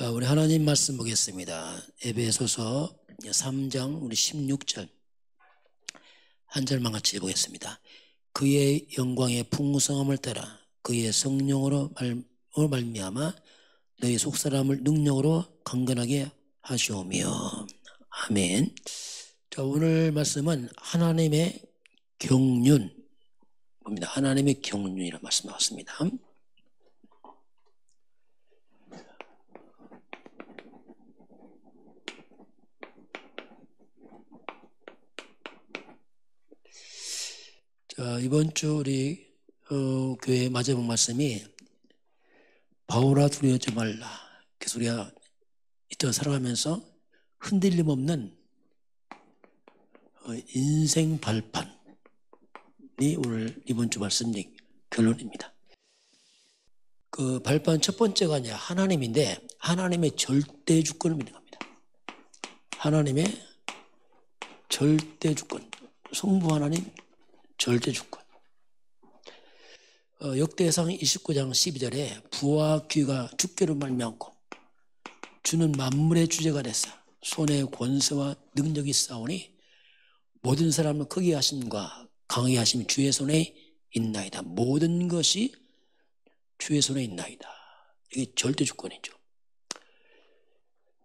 자, 우리 하나님 말씀 보겠습니다. 에베소서 3장 우리 16절 한 절만 같이 보겠습니다. 그의 영광의 풍성함을 따라 그의 성령으로 말미암아 너희 속사람을 능력으로 강건하게 하시오며. 아멘. 자, 오늘 말씀은 하나님의 경륜 봅니다. 하나님의 경륜이라는 말씀 나왔습니다. 자, 이번 주 우리 교회 마지막 말씀이 바오라 두려워하지 말라. 그래서 우리가 이때 살아가면서 흔들림 없는 인생 발판이 오늘 이번 주 말씀 결론입니다. 그 발판 첫 번째가 이제 하나님인데 하나님의 절대 주권을 믿는 겁니다. 하나님의 절대 주권, 성부 하나님 절대 주권. 역대상 29장 12절에 부와 귀가 주께로 말미암고 주는 만물의 주제가 됐어. 손에 권세와 능력이 있사오니 모든 사람을 크게 하심과 강하게 하심이 주의 손에 있나이다. 모든 것이 주의 손에 있나이다. 이게 절대 주권이죠.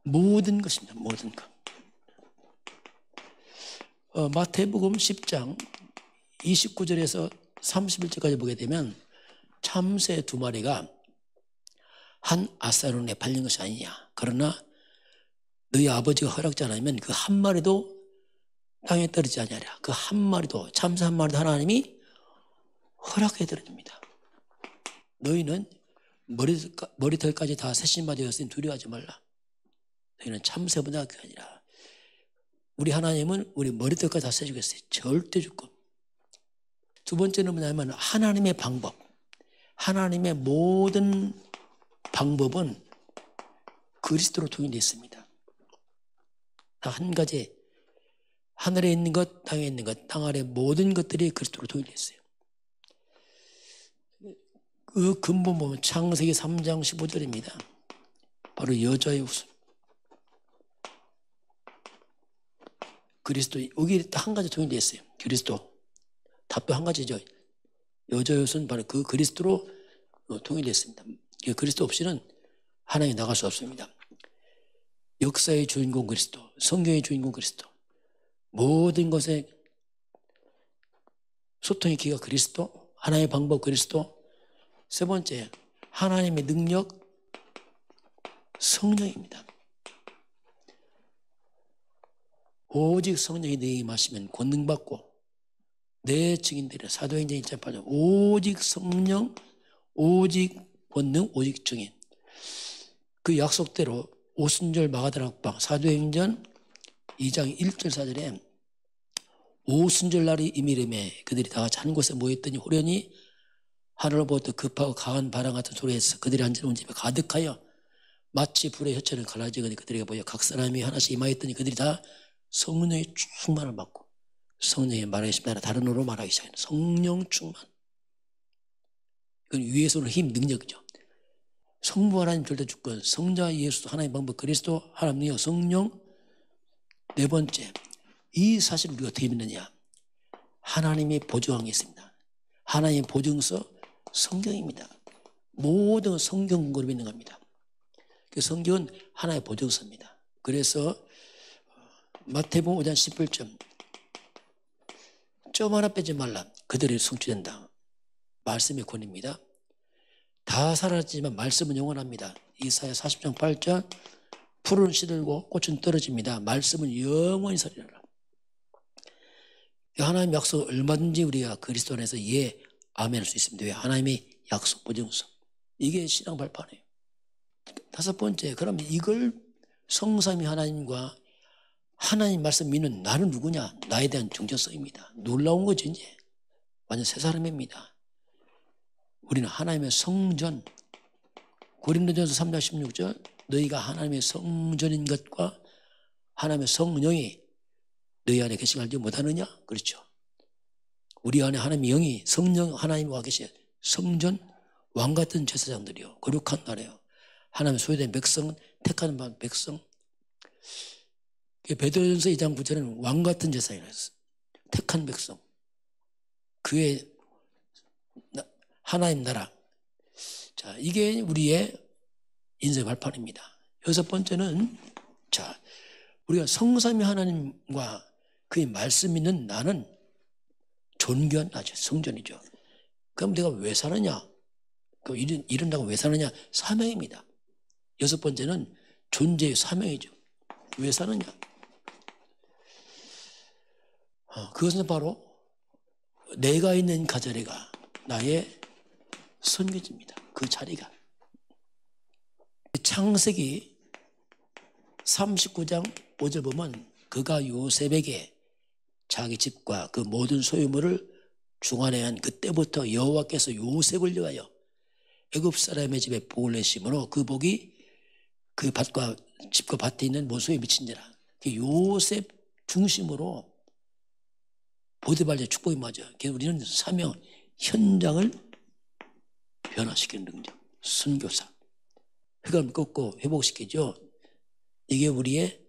모든 것입니다. 모든 것. 마태복음 10장 29절에서 31절까지 보게 되면 참새 2마리가 한 아사론에 팔린 것이 아니냐. 그러나 너희 아버지가 허락지 않으면 그 한 마리도 땅에 떨어지지 아니하리라. 그 한 마리도, 참새 한 마리도 하나님이 허락해 드립니다. 너희는 머리털까지 다 새신마 되었으니 두려워하지 말라. 너희는 참새보다 그게 아니라 우리 하나님은 우리 머리털까지 다 세주겠어요. 절대 주권. 두 번째는 뭐냐면 하나님의 방법. 하나님의 모든 방법은 그리스도로 통일되어 있습니다. 다 한 가지, 하늘에 있는 것, 땅에 있는 것, 땅 아래 모든 것들이 그리스도로 통일되어 있어요. 그 근본 보면 창세기 3장 15절입니다. 바로 여자의 웃음. 그리스도, 여기 한 가지 통일되어 있어요. 그리스도. 답도 한 가지죠. 여자의 웃음은 바로 그 그리스도로 통일되어 있습니다. 그리스도 없이는 하나님이 나갈 수 없습니다. 역사의 주인공 그리스도, 성경의 주인공 그리스도, 모든 것의 소통의 기가 그리스도, 하나님의 방법 그리스도. 세 번째, 하나님의 능력, 성령입니다. 오직 성령이 너희에게 임하시면 권능받고 내 증인들이 사도행전 1장 8절 오직 성령, 오직 권능, 오직 증인. 그 약속대로 오순절 마가다라 국방 사도행전 2장 1절 4절에 오순절 날이 이미름에 그들이 다 같이 한 곳에 모였더니 호련히 하늘로부터 급하고 강한 바람 같은 소리에서 그들이 앉은 집에 가득하여 마치 불의 혀처럼 갈라지거니 그들에게 보여 각 사람이 하나씩 임하였더니 그들이 다 성령의 충만을 받고 성령의 말하기 나라 다른 어로 말하기 시작해요. 성령 충만. 이건 위에서는 힘, 능력이죠. 성부 하나님 절대 주권, 성자 예수 하나님 방법 그리스도 하나님 능력, 성령. 네 번째, 이 사실을 우리가 어떻게 믿느냐. 하나님이 보증한 게 있습니다. 하나님의 보증서 성경입니다. 모든 성경 근거로 믿는 겁니다. 그 성경은 하나의 보증서입니다. 그래서 마태복음 5장 18절 점 하나 빼지 말라. 그들이 성취된다. 말씀의 권입니다. 다 사라지지만 말씀은 영원합니다. 이사야 40장 8절 풀은 시들고 꽃은 떨어집니다. 말씀은 영원히 서리라. 하나님의 약속 얼마든지 우리가 그리스도 안에서 예, 아멘 할 수 있습니다. 왜? 하나님의 약속 보증서. 이게 신앙 발판이에요. 다섯 번째, 그러면 이걸 성삼위 하나님과 하나님 말씀 믿는 나는 누구냐? 나에 대한 정체성입니다. 놀라운 거죠, 이제. 완전 새 사람입니다. 우리는 하나님의 성전, 고린도전서 3장 16절 너희가 하나님의 성전인 것과 하나님의 성령이 너희 안에 계신 걸 알지 못하느냐? 그렇죠. 우리 안에 하나님의 영이 성령 하나님이 와 계신 성전 왕같은 제사장들이요 거룩한 나라요 하나님의 소유된 백성은 택하는 백성. 베드로전서 2장 9절에는 왕 같은 제사장이라 했어. 택한 백성. 그의 하나님 나라. 자, 이게 우리의 인생 발판입니다. 여섯 번째는, 자, 우리가 성삼위 하나님과 그의 말씀 있는 나는 존귀한 나죠. 성전이죠. 그럼 내가 왜 사느냐? 이런다고 왜 사느냐? 사명입니다. 여섯 번째는 존재의 사명이죠. 왜 사느냐? 그것은 바로 내가 있는 가자리가 나의 선교지입니다. 그 자리가. 창세기 39장 5절 보면 그가 요셉에게 자기 집과 그 모든 소유물을 중환해 한 그때부터 여호와께서 요셉을 위하여 애굽 사람의 집에 복을 내심으로 그 복이 그 밭과 집과 밭에 있는 모소에 미친지라. 요셉 중심으로 보디발의 축복이 맞아. 그래서 우리는 사명, 현장을 변화시키는 능력, 선교사. 흑암 꺾고 회복시키죠. 이게 우리의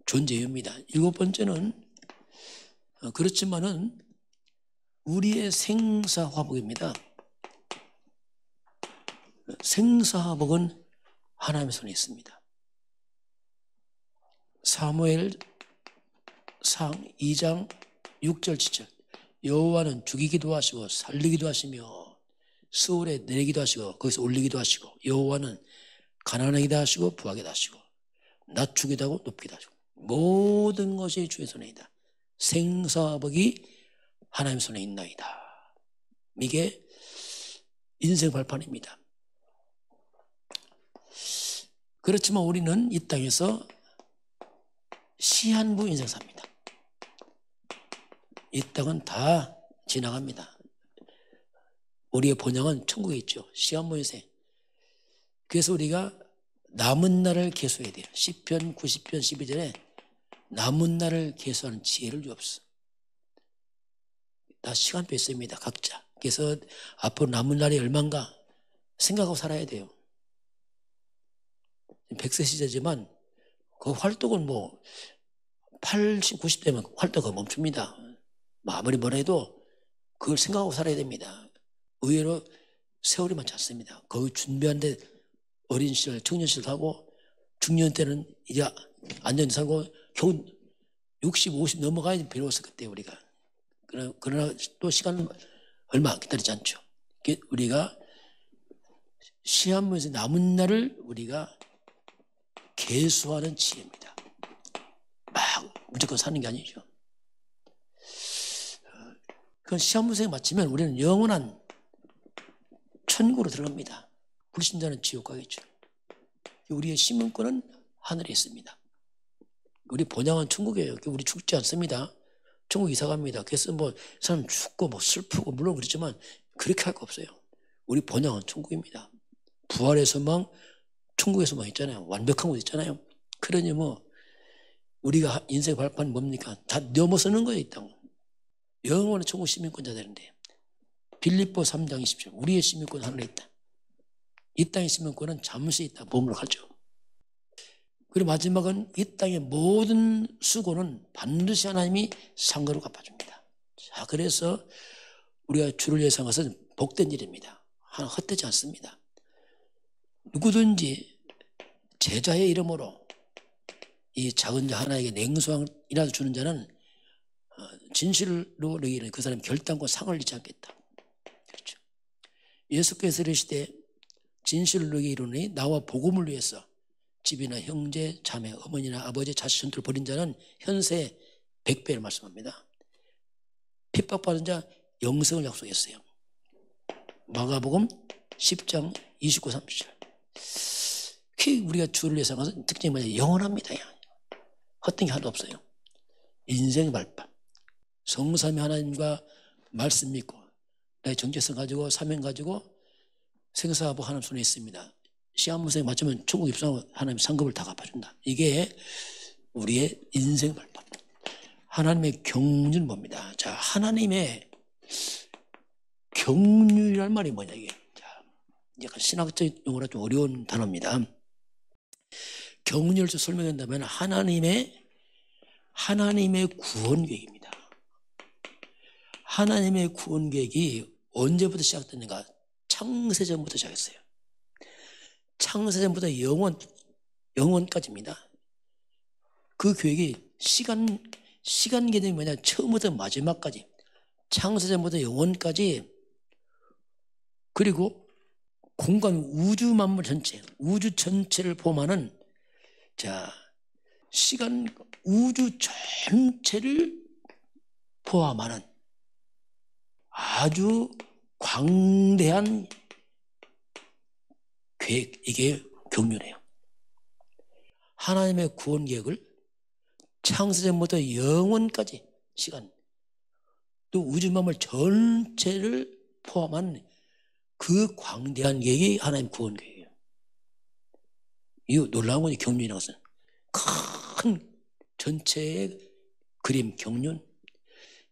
존재입니다. 일곱 번째는 그렇지만은 우리의 생사화복입니다. 생사화복은 하나님의 손에 있습니다. 사무엘상 2장 6절 7절 여호와는 죽이기도 하시고 살리기도 하시며 수월에 내리기도 하시고 거기서 올리기도 하시고 여호와는 가난하기도 하시고 부하기도 하시고 낮추기도 하고 높이기도 하시고 모든 것이 주의 손에 있다. 생사화복이 하나님 손에 있나이다. 이게 인생 발판입니다. 그렇지만 우리는 이 땅에서 시한부 인생 삽니다. 이 땅은 다 지나갑니다. 우리의 본향은 천국에 있죠. 시한부 인생. 그래서 우리가 남은 날을 계수해야 돼요. 시편 90편 12절에 남은 날을 계수하는 지혜를 주옵소서. 다 시간표 있습니다. 각자. 그래서 앞으로 남은 날이 얼마인가 생각하고 살아야 돼요. 100세 시대지만 그 활동은 80, 90대면 활동이 멈춥니다. 아무리 뭐라 해도 그걸 생각하고 살아야 됩니다. 의외로 세월이 많지 않습니다. 거의 준비하는데 어린 시절, 청년 시절 하고 중년 때는 이제 안전히 살고 겨우 60, 50 넘어가야 비로소 그때 우리가. 그러나 또 시간은 얼마 기다리지 않죠. 우리가 시한부에서 남은 날을 우리가 계수하는 지혜입니다. 막 무조건 사는 게 아니죠. 그건 시한부생에 마치면 우리는 영원한 천국으로 들어갑니다. 불신자는 지옥 가겠죠. 우리의 시민권은 하늘에 있습니다. 우리 본향은 천국이에요. 우리 죽지 않습니다. 천국 이사 갑니다. 그래서 사람 죽고 슬프고 물론 그렇지만 그렇게 할 거 없어요. 우리 본향은 천국입니다. 부활의 소망, 천국의 소망 있잖아요. 완벽한 곳 있잖아요. 그러니 우리가 인생 발판이 뭡니까? 다 넘어서는 거예요, 이 땅. 영원한 천국 시민권자 되는데. 빌립보 3장 20절 우리의 시민권 하늘에 있다. 이 땅의 시민권은 잠시 있다. 몸으로 가죠. 그리고 마지막은 이 땅의 모든 수고는 반드시 하나님이 상거로 갚아줍니다. 자, 그래서 우리가 주를 위해서 한 것은 복된 일입니다. 헛되지 않습니다. 누구든지 제자의 이름으로 이 작은 자 하나에게 냉수왕이라도 주는 자는 진실로 너희는 그 사람 결단과 상을 잃지 않겠다. 그렇죠. 예수께서 이르시되 진실로 너희에게 이르노니 나와 복음을 위해서 집이나 형제, 자매, 어머니나 아버지, 자식 전투를 벌인 자는 현세 100배를 말씀합니다. 핍박받은 자 영생을 약속했어요. 마가복음 10장 29, 30절. 우리가 주를 위해서 한 것은 특징이 뭐냐? 영원합니다. 헛된 게 하나도 없어요. 인생의 발판. 성삼위 하나님과 말씀 믿고 나의 정체성 가지고 사명 가지고 생사화복 하나님 손에 있습니다. 시한부생에 맞추면 천국 입성하고 하나님 상급을 다 갚아준다. 이게 우리의 인생 발판. 하나님의 경륜은 뭡니다. 자, 하나님의 경륜이란 말이 뭐냐 이게. 자, 약간 신학적 용어라 좀 어려운 단어입니다. 경륜을 설명한다면 하나님의 구원 계획입니다. 하나님의 구원 계획이 언제부터 시작됐는가? 창세전부터 시작했어요. 창세전부터 영원까지입니다. 그 계획이 시간 개념이 뭐냐? 처음부터 마지막까지, 창세전부터 영원까지, 그리고 공간 우주 만물 전체, 우주 전체를 포함하는 시간 우주 전체를 포함하는 아주 광대한 계획, 이게 경륜이에요. 하나님의 구원 계획을 창세전부터 영원까지 시간, 또 우주 만물 전체를 포함한 그 광대한 계획이 하나님 구원 계획이에요. 이 놀라운 거지. 경륜이라는 것은 큰 전체의 그림, 경륜.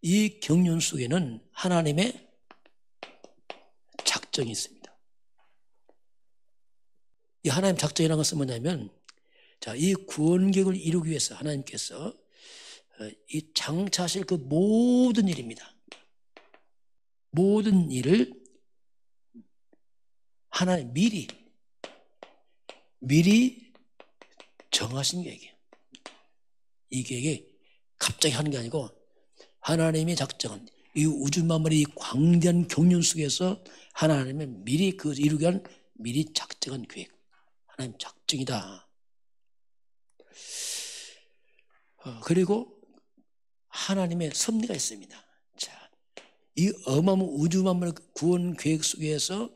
이 경륜 속에는 하나님의 작정이 있습니다. 이 하나님 작정이라는 것은 뭐냐면, 이 구원 계획을 이루기 위해서 하나님께서 이 장차하실 그 모든 일입니다. 모든 일을 하나님 미리 정하신 계획이에요. 이 계획이 갑자기 하는 게 아니고 하나님의 작정은 이 우주 만물의 이 광대한 경륜 속에서 하나님의 미리 그 이루기 위한 미리 작정한 계획, 하나님 작정이다. 그리고 하나님의 섭리가 있습니다. 이 어마어마한 우주 만물 구원 계획 속에서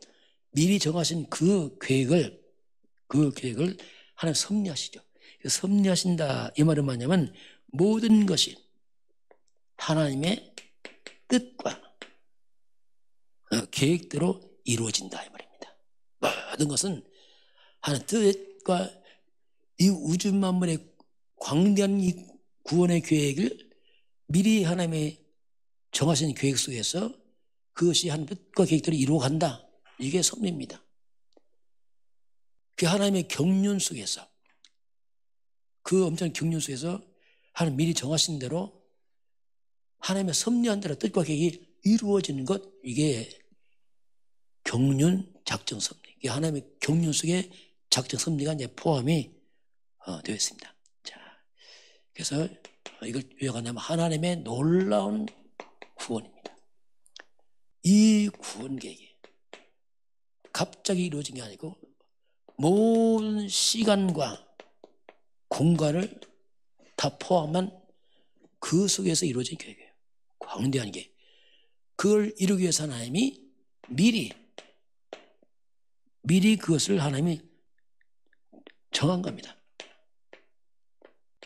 미리 정하신 그 계획을 하나님 섭리하시죠. 섭리하신다, 이 말은 뭐냐면 모든 것이 하나님의 뜻과 계획대로 이루어진다, 이 말입니다. 모든 것은 하나님의 뜻과 이 우주 만물의 광대한 이 구원의 계획을 미리 하나님의 정하신 계획 속에서 그것이 하나님의 뜻과 계획대로 이루어간다. 이게 섭리입니다. 그 하나님의 경륜 속에서, 그 엄청난 경륜 속에서 하나님 미리 정하신 대로 하나님의 섭리한 대로 뜻과 계획이 이루어지는 것, 이게 경륜 작정 섭리. 이게 하나님의 경륜 속에 작정 섭리가 이제 포함이 되어 있습니다. 그래서 이걸 요약하냐면 하나님의 놀라운 구원입니다. 이 구원 계획이 갑자기 이루어진 게 아니고 모든 시간과 공간을 다 포함한 그 속에서 이루어진 계획이에요. 광대한 게. 그걸 이루기 위해서 하나님이 미리 그것을 하나님이 정한 겁니다.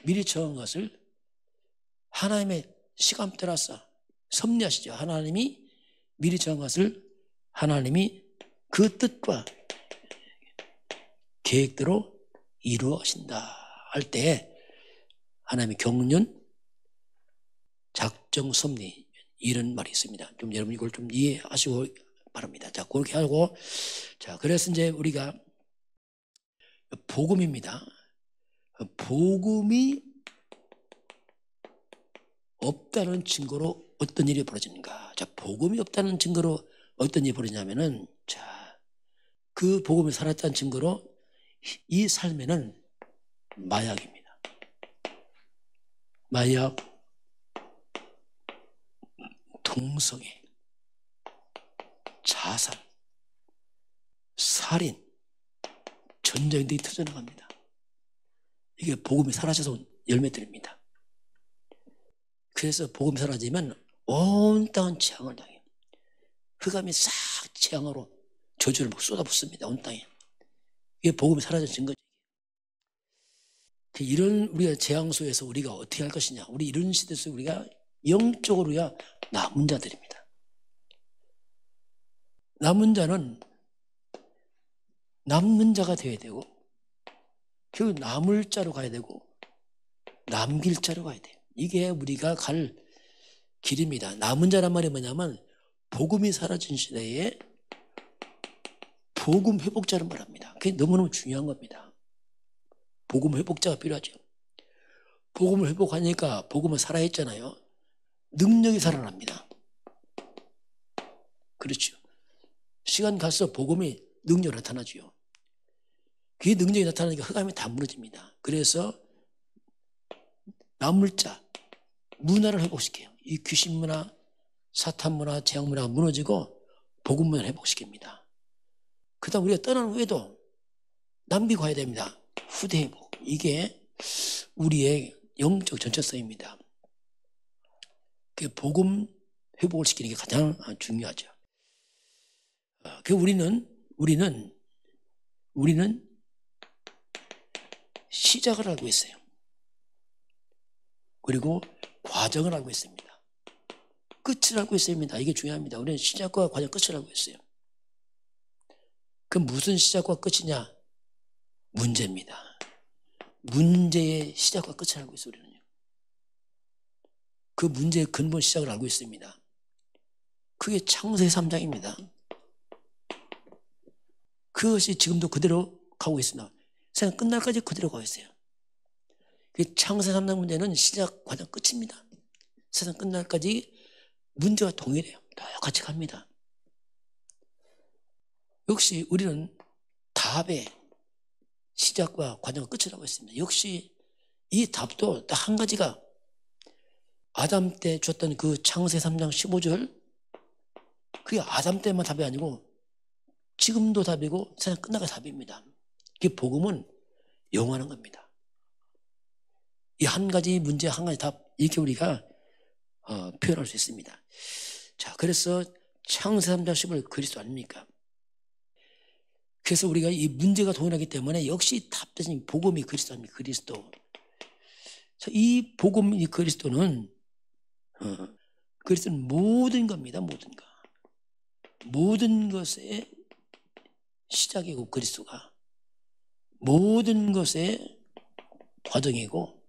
미리 정한 것을 하나님의 시간 따라서 섭리하시죠. 하나님이 미리 정한 것을 하나님이 그 뜻과 계획대로 이루어진다 할 때 하나님의 경륜, 작정, 섭리, 이런 말이 있습니다. 좀 여러분 이걸 좀 이해하시고 바랍니다. 그렇게 하고, 그래서 이제 우리가 복음입니다. 복음이 없다는 증거로 어떤 일이 벌어지는가? 복음이 없다는 증거로 어떤 일이 벌어지냐면은, 그 복음이 살았다는 증거로 이 삶에는 마약입니다. 마약, 동성애, 자살, 살인, 전쟁들이 터져나갑니다. 이게 복음이 사라져서 온 열매들입니다. 그래서 복음이 사라지면 온 땅은 재앙을 당해요. 흑암이 싹 재앙으로 저주를 막 쏟아붓습니다. 온 땅에. 이게 복음이 사라진 거죠. 이런 우리가 재앙 속에서 우리가 어떻게 할 것이냐. 우리 이런 시대에서 우리가 영적으로야 남은 자들입니다. 남은 자가 되어야 되고, 그 남을 자로 가야 되고, 남길 자로 가야 돼요. 이게 우리가 갈 길입니다. 남은 자란 말이 뭐냐면 복음이 사라진 시대에 복음 회복자를 말합니다. 그게 너무너무 중요한 겁니다. 복음 회복자가 필요하죠. 복음을 회복하니까 복음은 살아있잖아요. 능력이 살아납니다. 그렇죠. 시간 갈수록 복음이 능력으로 나타나죠. 그 능력이 나타나니까 흑암이 다 무너집니다. 그래서 남물자 문화를 회복시켜요. 이 귀신 문화, 사탄 문화, 재앙 문화가 무너지고 복음 문화를 회복시킵니다. 그 다음 우리가 떠난 후에도 남기고 가야 됩니다. 후대 회복. 이게 우리의 영적 전체성입니다. 그 복음 회복을 시키는 게 가장 중요하죠. 그 우리는 시작을 알고 있어요. 그리고 과정을 알고 있습니다. 끝을 알고 있습니다. 이게 중요합니다. 우리는 시작과 과정, 끝을 알고 있어요. 그 무슨 시작과 끝이냐? 문제입니다. 문제의 시작과 끝을 알고 있어요. 우리는요. 그 문제의 근본 시작을 알고 있습니다. 그게 창세기 3장입니다. 그것이 지금도 그대로 가고 있습니다. 세상 끝날까지 그대로 가고 있어요. 창세기 3장 문제는 시작, 과정, 끝입니다. 세상 끝날까지 문제와 동일해요. 똑같이 갑니다. 역시 우리는 답의 시작과 과정과 끝을 하고 있습니다. 역시 이 답도 딱 한 가지가 아담 때 줬던 그 창세기 3장 15절, 그게 아담 때만 답이 아니고 지금도 답이고 세상 끝나가 답입니다. 이 복음은 영원한 겁니다. 이 한 가지 문제, 한 가지 답, 이렇게 우리가 표현할 수 있습니다. 자, 그래서 창세기 3장 15절 그리스도 아닙니까? 그래서 우리가 이 문제가 동일하기 때문에 역시 답대신 복음이 그리스도 아닙니까? 그리스도. 자, 이 복음, 이 그리스도는 모든 겁니다. 모든 것. 모든 것의 시작이고 그리스도가 모든 것의 과정이고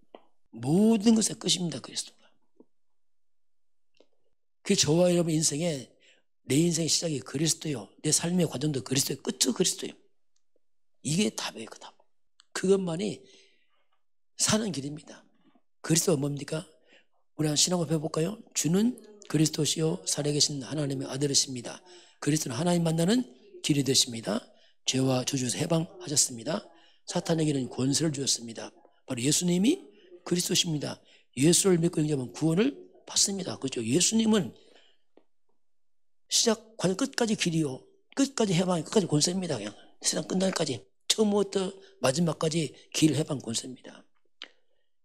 모든 것의 끝입니다. 그리스도가. 그 저와 여러분 인생에 내 인생의 시작이 그리스도요. 내 삶의 과정도 그리스도요. 끝도 그리스도요. 이게 답이에요. 그 답. 그것만이 사는 길입니다. 그리스도가 뭡니까? 우리 한 신앙을 배워볼까요? 주는 그리스도시요 살아계신 하나님의 아들이십니다. 그리스도는 하나님 만나는 길이 되십니다. 죄와 저주에서 해방하셨습니다. 사탄에게는 권세를 주었습니다. 바로 예수님이 그리스도십니다. 예수를 믿고 영접하면 구원을 받습니다. 그렇죠? 예수님은 시작, 과정, 끝까지 길이요. 끝까지 해방, 끝까지 권세입니다. 그냥 세상 끝날까지. 처음부터 마지막까지 길 해방 권세입니다.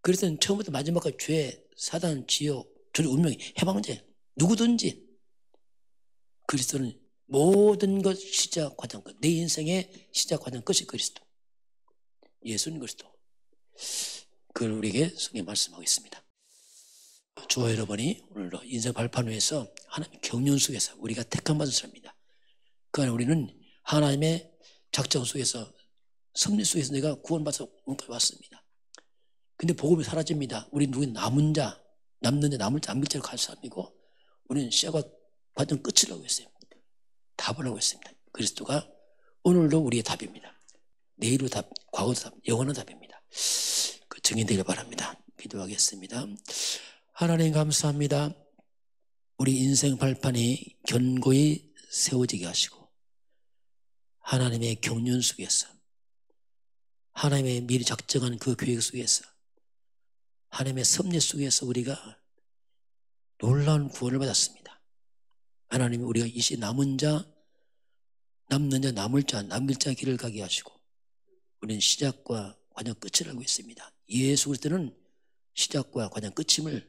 그래서 처음부터 마지막까지 죄, 사단, 지옥, 저주, 운명이 해방제. 누구든지. 그리스도는 모든 것 시작, 과정, 끝. 내 인생의 시작, 과정, 끝이 그리스도. 예수는 그리스도. 그걸 우리에게 성경에 말씀하고 있습니다. 주와 여러분이 오늘도 인생 발판 위에서 하나님의 경륜 속에서 우리가 택함 받은 사람입니다. 그 안에 우리는 하나님의 작정 속에서 섭리 속에서 내가 구원받아서 오늘까지 왔습니다. 근데 복음이 사라집니다. 우리 누구는 남은 자, 남는 자, 남을 자, 안 믿자로 갈 사람이고 우리는 시작과 과정 끝을 하고 있어요. 답을 하고 있습니다. 그리스도가 오늘도 우리의 답입니다. 내일도 답, 과거도 답, 영원한 답입니다. 그 증인되길 바랍니다. 기도하겠습니다. 하나님 감사합니다. 우리 인생 발판이 견고히 세워지게 하시고 하나님의 경륜 속에서 하나님의 미리 작정한 그 계획 속에서 하나님의 섭리 속에서 우리가 놀라운 구원을 받았습니다. 하나님이 우리가 이 시 남은 자, 남는 자, 남을 자, 남길 자 길을 가게 하시고 우리는 시작과 과정 끝을 알고 있습니다. 예수 그리스도는 시작과 과정 끝임을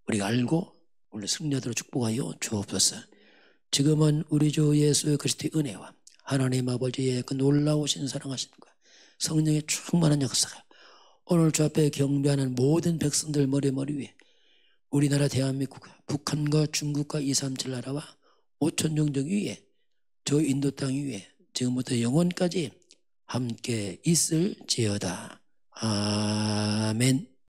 우리가 알고 오늘 승리하도록 축복하여 주옵소서. 지금은 우리 주 예수 그리스도의 은혜와 하나님 아버지의 그 놀라우신 사랑하심과 성령의 충만한 역사가 오늘 주 앞에 경배하는 모든 백성들 머리 위에 우리나라 대한민국과 북한과 중국과 237 나라와 5천 종족 위에 저 인도 땅 위에 지금부터 영원까지 함께 있을지어다. 아멘.